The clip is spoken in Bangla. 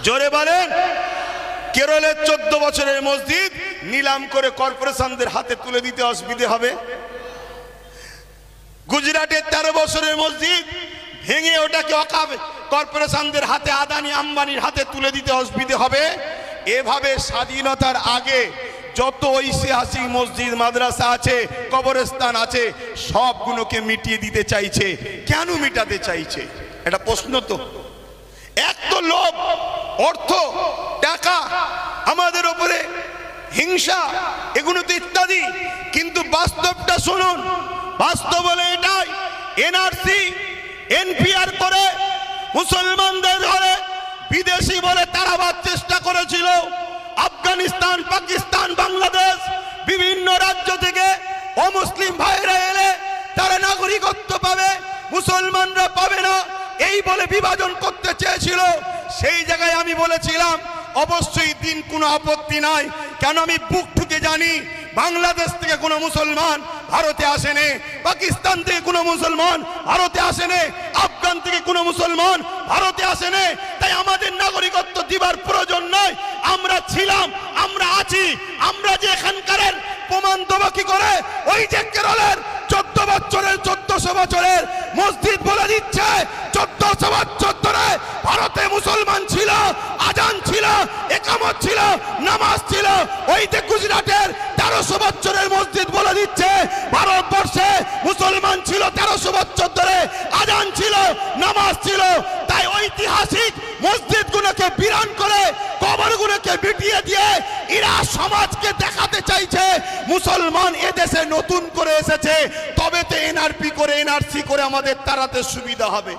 জোরে বলেন। কেরলের 14 বছরের মসজিদ নিলাম করে কর্পোরেশনদের হাতে তুলে দিতে অসুবিধে হবে? গুজরাটের 13 বছরের মসজিদ ভেঙে ওটাকে কর্পোরেশনদের হাতে, আদানি আম্বানির হাতে তুলে দিতে অসুবিধে হবে? এভাবে স্বাধীনতার আগে যত ঐতিহাসিক মসজিদ মাদ্রাসা আছে, কবরস্থান আছে, সবগুলোকে মিটিয়ে দিতে চাইছে। কেন মিটাতে চাইছে? এটা প্রশ্ন তো। এক তো লোভ, অর্থ, টাকা, আমাদের উপরে হিংসা, এগুলো তো ইত্যাদি। কিন্তু বাস্তবটা শুনুন, বাস্তব বলে এটাই। এনআরসি এনপিআর করে মুসলমানদের ধরে বিদেশি বলে তাড়াবার চেষ্টা করেছিল। আফগানিস্তান, পাকিস্তান, বাংলাদেশ বিভিন্ন রাজ্য থেকে অমুসলিম ভাইরা এলে তারা নাগরিকত্ব পাবে, মুসলমানরা পাবে না, এই বলে বিভাজন করতে চেয়েছিল। সেই জায়গায় আমি বলেছিলাম অবশ্যই দিন কোনো আপত্তি নাই, কেন আমি বুক ঠুকে জানি বাংলাদেশ থেকে কোনো মুসলমান ভারতে আসেনি, পাকিস্তান থেকে কোনো মুসলমান ভারতে আসেনি, আফগান থেকে কোনো মুসলমান ভারতে আসেনি। তাই আমাদের নাগরিকত্ব দিবার প্রয়োজন নয়। আমরা ছিলাম, আমরা আছি, আমরা যে এখানকার প্রমাণ দেবো কি করে? ওই যে কেরলের 1400 বছরের মসজিদ বলে দিচ্ছে 1400 বছর ধরে ভারতে মুসলমান ছিল, আজান ছিল, একামত ছিল, নামাজ ছিল। ওই যে গুজরাটের 1300 বছরের মসজিদ বলে দিচ্ছে ভারতবর্ষে মুসলমান ছিল 1300 বছর ধরে, আজান ছিল, নামাজ ছিল। তাই ঐতিহাসিক মসজিদগুলোকে বিরান করে, কবরগুলোকে মিটিয়ে দিয়ে এরা সমাজকে দেখাতে চাইছে মুসলমান এদেশে নতুন করে এসেছে, তবে তো এনআরপি করে, এনআরসি করে আমাদের তাড়াতে সুবিধা হবে।